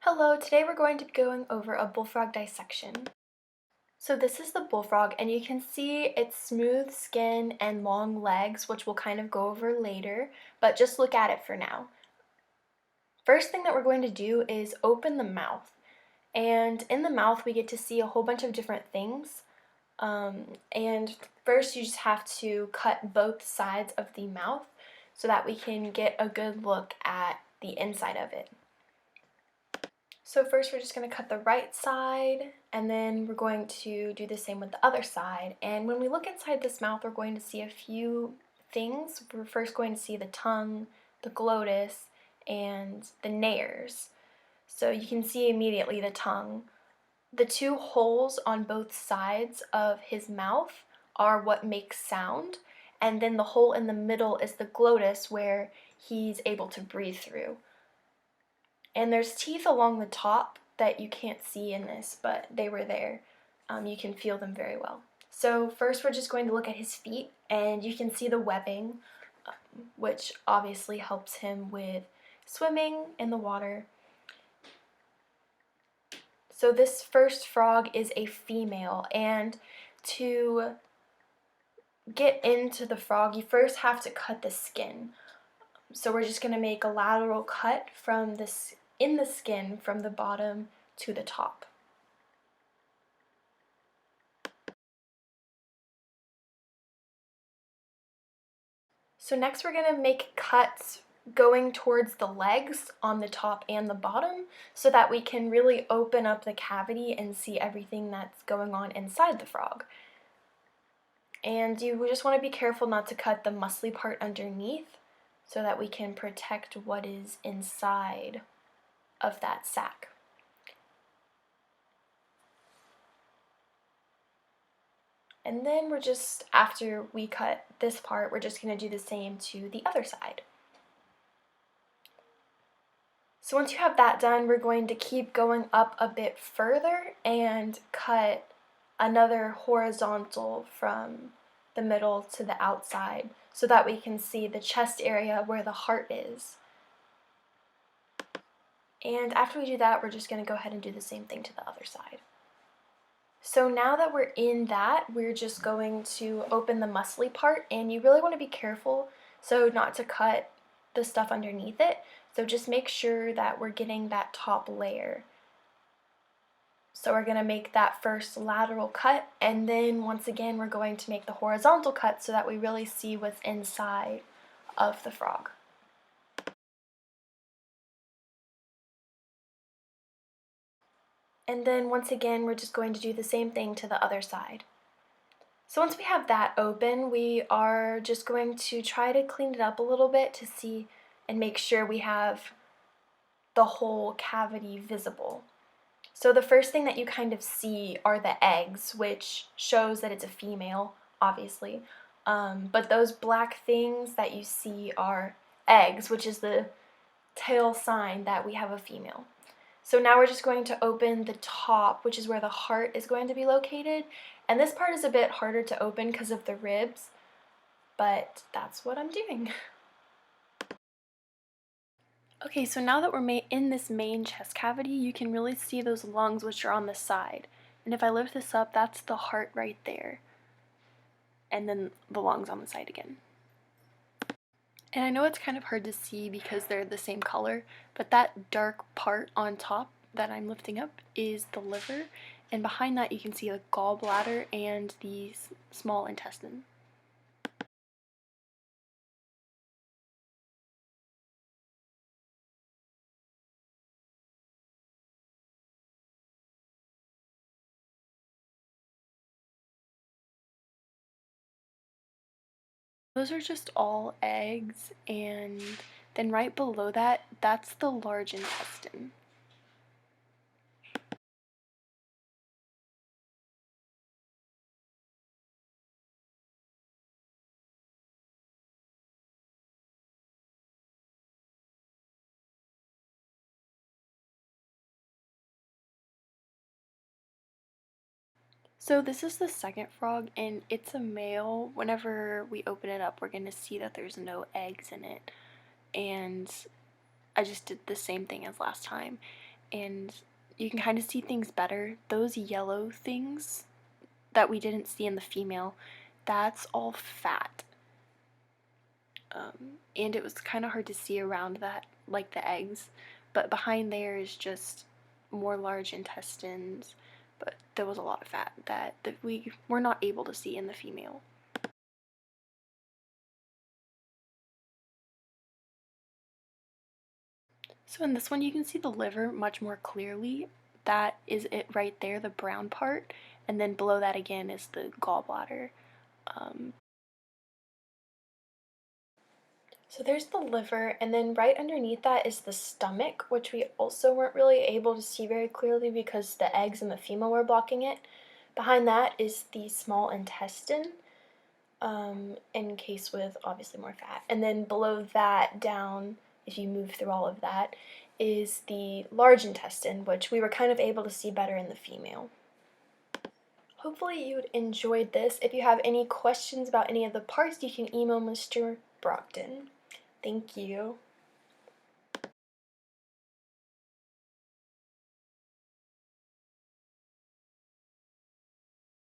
Hello, today we're going to be going over a bullfrog dissection. So this is the bullfrog, and you can see its smooth skin and long legs, which we'll kind of go over later, but just look at it for now. First thing that we're going to do is open the mouth, and in the mouth we get to see a whole bunch of different things. And first you just have to cut both sides of the mouth so that we can get a good look at the inside of it. So first we're just going to cut the right side, and then we're going to do the same with the other side. And when we look inside this mouth, we're going to see a few things. We're first going to see the tongue, the glottis, and the nares. So you can see immediately the tongue. The two holes on both sides of his mouth are what makes sound, and then the hole in the middle is the glottis where he's able to breathe through. And there's teeth along the top that you can't see in this, but they were there. You can feel them very well. So first we're just going to look at his feet, and you can see the webbing, which obviously helps him with swimming in the water. So this first frog is a female, and to get into the frog, you first have to cut the skin. So we're just going to make a lateral cut from this in the skin from the bottom to the top. So next we're going to make cuts going towards the legs on the top and the bottom so that we can really open up the cavity and see everything that's going on inside the frog. And you just want to be careful not to cut the muscly part underneath so that we can protect what is inside of that sac. And then we're just, after we cut this part, we're just going to do the same to the other side. So once you have that done, we're going to keep going up a bit further and cut another horizontal from the middle to the outside so that we can see the chest area where the heart is. And after we do that, we're just going to go ahead and do the same thing to the other side. So now that we're in that, we're just going to open the muscly part, and you really want to be careful so not to cut the stuff underneath it. So just make sure that we're getting that top layer. So we're going to make that first lateral cut, and then once again we're going to make the horizontal cut so that we really see what's inside of the frog. And then once again we're just going to do the same thing to the other side. So once we have that open, we are just going to try to clean it up a little bit to see and make sure we have the whole cavity visible. So the first thing that you kind of see are the eggs, which shows that it's a female, obviously. But those black things that you see are eggs, which is the tail sign that we have a female. So now we're just going to open the top, which is where the heart is going to be located. And this part is a bit harder to open because of the ribs, but that's what I'm doing. Okay, so now that we're in this main chest cavity, you can really see those lungs which are on the side. And if I lift this up, that's the heart right there. And then the lungs on the side again. And I know it's kind of hard to see because they're the same color, but that dark part on top that I'm lifting up is the liver, and behind that you can see the gallbladder and the small intestine. Those are just all eggs, and then right below that, that's the large intestine. So this is the second frog, and it's a male. Whenever we open it up, we're going to see that there's no eggs in it. And I just did the same thing as last time. and you can kind of see things better. Those yellow things that we didn't see in the female, that's all fat. And it was kind of hard to see around that, like the eggs, but behind there is just more large intestines, but there was a lot of fat that we were not able to see in the female. So in this one you can see the liver much more clearly. That is it right there, the brown part, and then below that again is the gallbladder. So there's the liver, and then right underneath that is the stomach, which we also weren't really able to see very clearly because the eggs in the female were blocking it. Behind that is the small intestine, encased with obviously more fat. And then below that down, if you move through all of that, is the large intestine, which we were kind of able to see better in the female. Hopefully you enjoyed this. If you have any questions about any of the parts, you can email Mr. Brockton. Thank you.